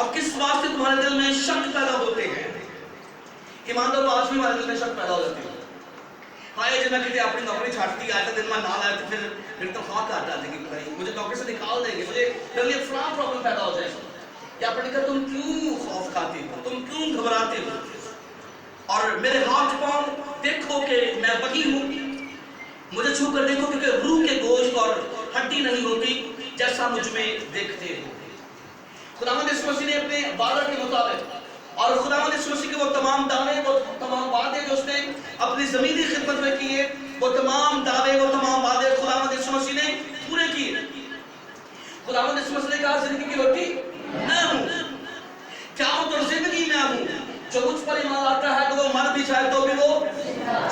اور کس واسطے تمہارے دل میں شک پیدا ہوتے ہیں. ایماندار آج بھی ہمارے دل میں شک پیدا ہو جاتے ہیں. ہاں یہ جب میں اپنی نوکری چھاٹتی آئے دن میں نہ لائے تو پھر تنخواہ کاٹ ڈالیں گے بھائی مجھے نوکری سے نکال دیں گے, مجھے میرے لیے فلاں پرابلم پیدا ہو جائے گا. یا پھر کہا تم کیوں خوف کھاتے ہو, تم کیوں گھبراتے ہو, اور میرے ہاتھ پاؤں دیکھو کہ میں وہی ہوں, مجھے چھو کر دیکھو کیونکہ روح کے گوشت اور ہڈی نہیں ہوتی جیسا مجھ میں دیکھتے ہو. خداوند یسوع مسیح نے اپنے وعدہ کے مطابق اور خداوند یسوع مسیح کے وہ تمام دعوے, وہ تمام وعدے جو اس نے اپنی زمینی خدمت میں کیے, وہ تمام دعوے, وہ تمام وعدے خداوند یسوع مسیح نے پورے کیے. خداوند یسوع مسیح نے کہا زندگی کی روٹی میں ہوں, قیامت اور زندگی میں ہوں, جو مجھ پر ایمان لاتا ہے تو وہ مر بھی جائے تو بھی وہ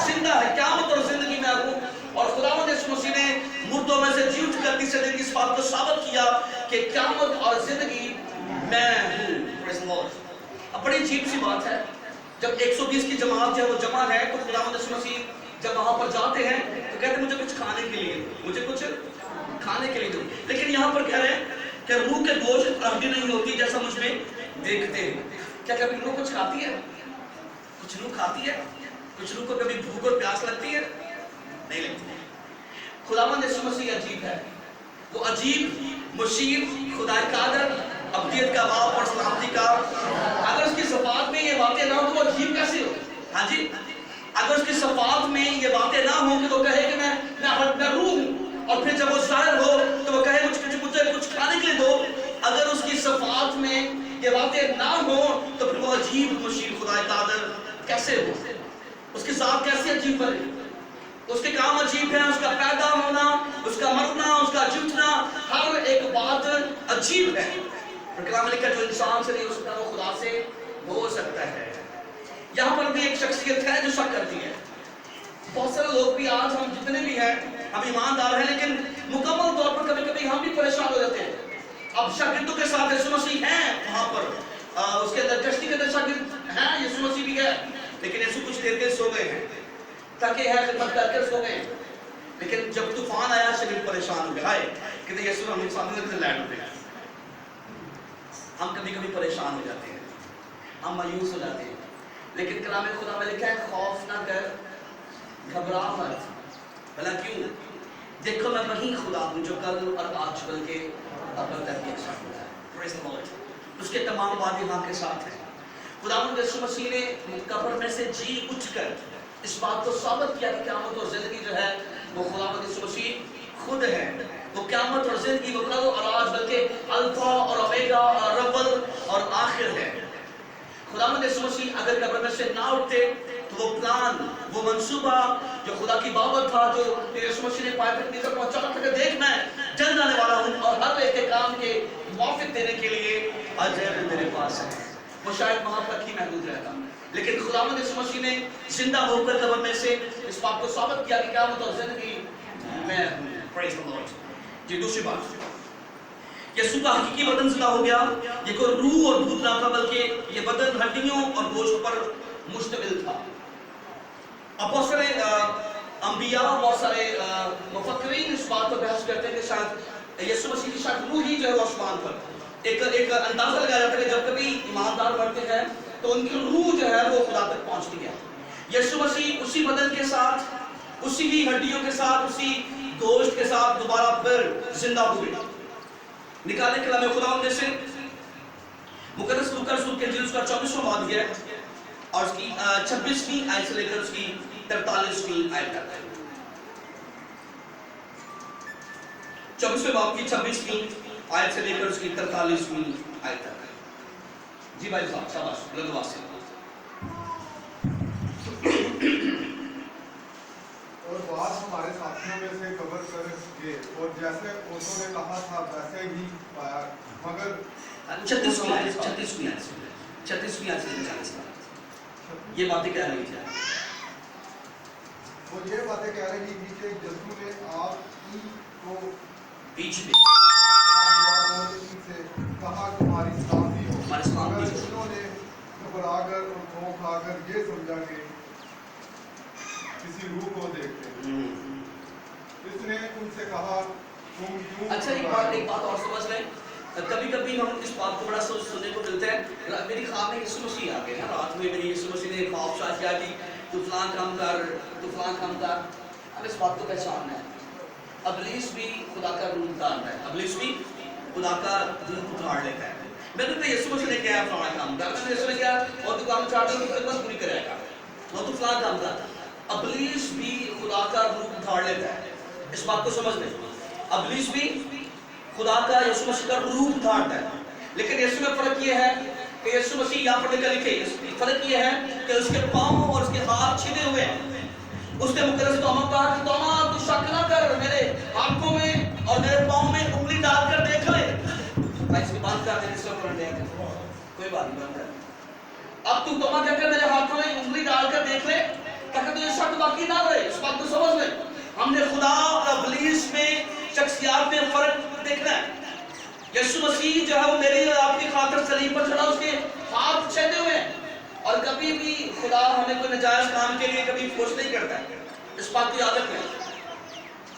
زندہ ہے. قیامت اور زندگی میں ہوں. اور خداوند یسوع مسیح نے مردوں میں سے جی اٹھ کر تیسرے دن اس بات کو ثابت کیا کہ قیامت اور زندگی میں ہوں. پریز دی لارڈ. اب بڑی عجیب سی بات ہے, جب 120 کی جماعت جو ہے وہ جمع ہے تو خداوند یسوع مسیح جب وہاں پر جاتے ہیں تو کہتے ہیں مجھے کچھ کھانے کے لیے, مجھے کچھ کھانے کے لیے دو. لیکن یہاں پر کہہ رہے ہیں کہ روح کے گوشت ہڈی نہیں ہوتی جیسا مجھ میں دیکھتے ہیں. کیا کبھی روح کچھ کھاتی ہے؟ کچھ روح کھاتی ہے؟ کچھ روح کو کبھی بھوک اور پیاس لگتی ہے؟ نہیں لگتی. خداوند یسوع مسیح عجیب ہے, وہ عجیب, مشیر, خدا قادر, ابدیت کا باپ اور سلامتی کا. اگر اس کی صفات میں یہ باتیں نہ ہوں تو وہ عجیب کیسے ہو؟ ہاں جی, اگر اس کی صفات میں یہ باتیں نہ ہوں کہ وہ کہے کہ میں روح ہوں, اور پھر جب وہ ظاہر ہو تو وہ کہے مجھے کچھ کھانے کے لیے دو, اگر اس کی صفات میں یہ باتیں نہ ہوں تو پھر وہ عجیب, مشیر, خدا قادر کیسے ہو؟ اس کی ذات کیسے عجیب بنے؟ اس کے کام عجیب ہیں, اس کا پیدا ہونا, اس کا مرنا, اس کا جی اٹھنا, ہر ایک بات عجیب ہے. کلام میں لکھا جو انسان سے نہیں ہو سکتا وہ خدا سے ہو سکتا ہے. یہاں پر بھی ایک شخصیت ہے جو شک کرتی ہے. بہت سارے لوگ بھی آج ہم جتنے بھی ہیں ہم ایماندار ہیں, لیکن مکمل طور پر کبھی کبھی ہم بھی پریشان ہو جاتے ہیں. اب شاگردوں کے ساتھ یسوع مسیح ہیں وہاں پر, اس کے اندر کشتی کے اندر شاگرد ہیں, یسوع مسیح بھی ہے, لیکن یسوع کچھ دیر کے سو گئے ہیں, تاکہ ہے خدمت کر کے سو گئے. لیکن جب طوفان آیا شاگرد پریشان ہو گئے, ہائے کہ یسوع ہم سامنے سے لینڈ ہو گئے. ہم کبھی کبھی پریشان ہو جاتے ہیں, ہم مایوس ہو جاتے ہیں, لیکن کلام خدا میں لکھا ہے خوف نہ کر, گھبرا مت. بھلا کیوں؟ دیکھو میں وہی خدا ہوں جو کل اور آج کل کے ابد تک کے ساتھ ہے. پریز دی لارڈ. اس کے تمام وعدے وہاں کے ساتھ ہیں. خداوند یسوع مسیح نے قبر میں سے جی اٹھ کر اس بات کو ثابت کیا کہ قیامت اور زندگی جو ہے وہ خداوند یسوع مسیح خود ہے. وہ قیامت اور زندگی, وہ قبر اور آج, بلکہ الفا اور اومیگا اور اول اور آخر ہے. خداوند یسوع مسیح اگر قبر میں سے نہ اٹھتے تو وہ پلان, وہ منصوبہ جو خدا کی بابت تھا, جو یسوع مسیح نے پائے تک نیچے پہنچا تھا کہ دیکھ میں جل جانے والا ہوں اور ہر ایک کے کام کے موافق دینے کے لیے اجر میرے پاس ہے, وہ شاید وہاں تک ہی محدود رہتا. لیکن خداوند یسوع مسیح نے زندہ ہو کر قبر میں سے اس بات کو ثابت کیا کہ قیامت اور زندگی میں ہوں. پریز دی لارڈ. جی دوسری بات, یسوع کا حقیقی بدن زندہ ہو گیا. یہ کوئی روح اور بھوت نہ تھا, بلکہ یہ بدن ہڈیوں اور گوشت پر مشتمل تھا. اب بہت سارے انبیاء, بہت سارے مفکرین اس بات پر بحث کرتے ہیں کہ شاید یسوع مسیح کی شاید روح ہی جو ہے وہ آسمان پر, ایک اندازہ لگایا جاتا ہے کہ جب کبھی ایماندار مرتے ہیں تو ان کی روح جو ہے وہ خدا تک پہنچتی ہے. یسوع مسیح اسی بدن کے ساتھ, اسی ہی ہڈیوں کے ساتھ, اسی گوشت کے ساتھ دوبارہ پھر زندہ ہوئے. نکالے کلام خدا میں سے مقدس لوکا رسول کے انجیل اس کا 24واں باب ہے اور اس کی 26ویں آیت سے لے کر اس کی 43ویں آیت تک. 24ویں باب کی 26ویں آیت سے لے کر اس کی 43ویں آیت تک. جی بھائی صاحب, شاباش, بلند آواز سے. اور بعض ہمارے ساتھیوں میں سے قبر کر گئے اور جیسے انہوں نے کہا تھا ویسے ہی پایا, مگر 36ویں آیت سے یہ باتیں کہہ رہی تھی. وہ یہ باتیں کہہ رہی تھی کہ یسوع نے آپ ہی کو بیچ میں سے کہا تمہاری سلامتی ہو, مگر ہو. انہوں نے گھبرا کر اور خوف کھا کر یہ سمجھا کہ کسی روح کو دیکھتے ہیں. اس نے ان سے کہا تم کیوں. اچھا ایک بات اور سمجھ لیں, کبھی کبھی ہم اس بات کو بڑا سننے کو ملتا میری خواب میں یسوع مسیح آ گئے ہیں، رات میں میری یسوع مسیح نے خواب شاید کیا کہ تو فلان کام کر، تو فلان کام کر. اب اس بات کو پہچاننا ہے، ابلیس بھی خدا کا روح اتارتا ہے، ابلیس بھی خدا کا روح اتار لیتا ہے. میں نے یسوع مسیح نے کیا فلاں کام کر، میں نے یسوع نے کیا اور تو کام چاہتا ہوں خدمت پوری کرے گا اور تو فلاں کام کر. ابلیس بھی خدا کا روح اتار لیتا ہے. اس بات کو سمجھ لیں، ابلیس بھی خدا کا یسوع مسیح کا روح اتارتا ہے. لیکن یسوع میں فرق یہ ہے کہ یسوع مسیح یہاں پر لکھے فرق یہ ہے کہ اس کے پاؤں اور اس کے ہاتھ چھدے ہوئے ہیں. اس نے مقدس توما کہا کہ توما تو شک نہ کر، میرے ہاتھوں میں اور میرے پاؤں میں انگلی ڈال کر دیکھ لے. میں اس کی بات کر دیں، اس کا فرق نہیں ہے، کوئی بات نہیں بات کر. اب تو توما کہہ کر میرے ہاتھوں میں انگلی ڈال کر دیکھ لے تاکہ تجھے شک باقی نہ رہے. اس بات کو سمجھ لیں، ہم نے خدا اور ابلیس میں شخصیات میں فرق دیکھنا ہے. یسوع مسیح جو ہے وہ میری اور آپ کی خاطر صلیب پر چڑھا، اس کے ہاتھ چھیدے ہوئے ہیں. اور کبھی بھی خدا ہمیں کوئی نجائز کام کے لیے کبھی فورس نہیں کرتا ہے. اس بات کو یاد رکھیں،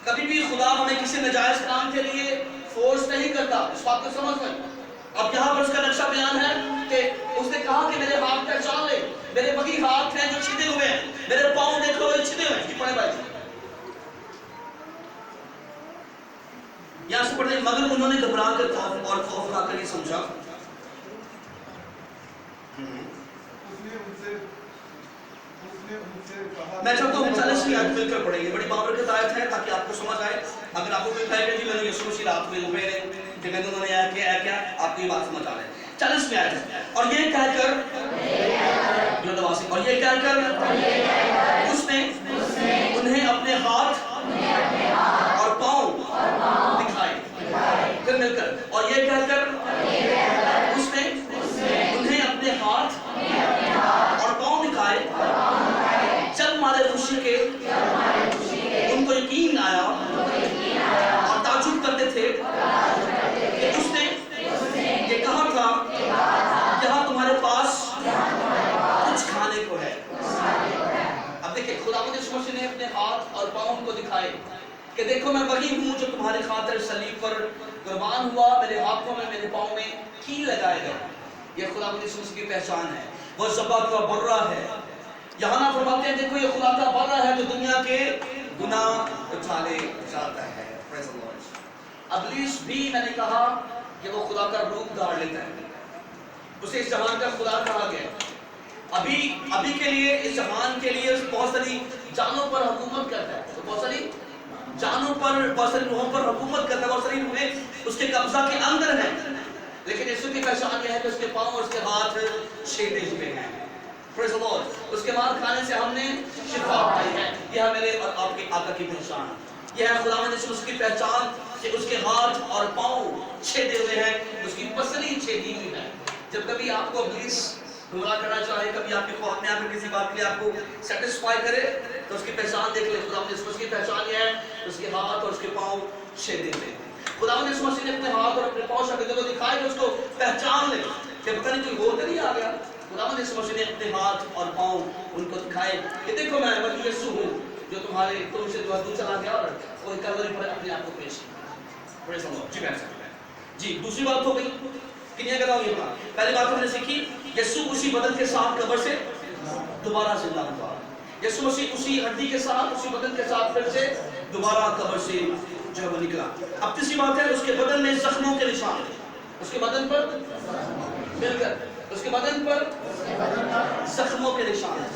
کبھی بھی خدا ہمیں کسی نجائز کام کے لیے فورس نہیں کرتا. اس بات کو سمجھ لیں. اب یہاں پر اس کا نقشہ بیان ہے کہ اس نے کہا کہ میرے ہاتھ پہچان لے، میرے وہی ہاتھ ہیں جو چھدے ہوئے ہیں، میرے پاؤں دیکھو یہ چھدے ہوئے ہیں. پڑھے بھائی یہاں سے پڑھتے ہیں، مگر انہوں نے گھبرا کر اور خوف کھا کر یہ سمجھا. میں چاہتا ہوں 40ویں آیت مل کر پڑھیں گے، بڑی بابرکت آیت ہے تاکہ آپ کو سمجھ آئے. اگر آپ کو کوئی کہے کہ جی میں نے یسوع مسیح رات میں روئے نے کہ میں نے انہوں نے آیا کیا آپ کو یہ بات سمجھ آ رہے ہیں. 40ویں آیت ہے، اور یہ کہہ کر اور یہ کہہ کر اس نے انہیں اپنے ہاتھ اور پاؤں دکھائے. پھر مل کر اور یہ کہہ کر اس نے انہیں اپنے ہاتھ اور پاؤں دکھائے. جب مارے خوشی کے ان کو یقین آیا اور تعجب کرتے تھے کہ اس نے یہ کہا تھا یہاں تمہارے پاس کچھ کھانے کو ہے. اب دیکھیں خداوند یسوع مسیح نے اپنے ہاتھ اور پاؤں کو دکھائے کہ دیکھو میں وہی ہوں جو تمہاری خاطر صلیب پر قربان ہوا، میرے ہاتھوں میں میرے پاؤں میں کیل لگائے گئے. یہ خداوند یسوع مسیح کی پہچان ہے، وہ ذبح کا برہ ہے. یہاں نہ فرماتے ہیں دیکھو یہ خدا کا برہ ہے جو دنیا کے گناہ اٹھا لے جاتا ہے. ابلیس بھی میں نے کہا کہ وہ خدا کا روپ دھار لیتا ہے، اسے اس جہان کا خدا کہا گیا. ابھی کے لیے اس جہان کے لیے بہت ساری جانوں پر حکومت کرتا ہے، تو بہت ساری جانوں پر بہت ساری روحوں پر حکومت کرتا ہے، بہت ساری روحیں اس کے قبضہ کے اندر ہیں. لیکن یسوع کی پہچان یہ ہے کہ اس کے پاؤں اور اس کے ہاتھ چھیدے ہوئے ہیں. Praise the Lord. اس کے مار کھانے سے ہم نے شفا پائی ہے. یہ ہے میرے اور آپ کے آقا کی پہچان. یہ ہے خداوند یسوع مسیح کی پہچان کہ اس کے ہاتھ اور پاؤں چھیدے ہوئے ہیں، اس کی پسلی چھیدی ہوئی ہے. جب کبھی آپ کو ابلیس گمراہ کرنا چاہے، کبھی آپ کے خواب میں آ کر کسی بات کے لیے آپ کو سیٹسفائی کرے تو اس کی پہچان دیکھ لیں. خداوند یسوع مسیح کی پہچان یہ ہے اس کے ہاتھ اور اس کے پاؤں چھیدے ہوئے ہیں. خداوند یسوع مسیح نے اپنے ہاتھ اور اپنے پاؤں شاگردوں کو دکھائے کہ اس کو پہچان لیں کہ پتہ نہیں کوئی اور تو نہیں آ گیا. خداوند یسوع مسیح نے اپنے ہاتھ اور پاؤں ان کو دکھائے کہ دیکھو میں وہی یسوع ہوں جو تمہارے تم سے دور چلا گیا اور کوئی کلوری پر اپنے آپ کو پیش کیا. پریز دی لارڈ. جی بہن صاحب جی دوسری بات ہو گئی کنیا کرا ہوئی بات. پہلی بات ہم نے سیکھی یسوع اسی بدن کے ساتھ قبر سے دوبارہ زندہ ہوا. یسوع مسیح اسی ہڈی کے ساتھ اسی بدن کے ساتھ پھر سے دوبارہ قبر سے جو ہے وہ نکلا. اب تیسری بات ہے اس کے بدن میں زخموں کے نشان ہیں. اس کے بدن پر مل کر اس کے بدن پر زخموں کے نشان ہیں.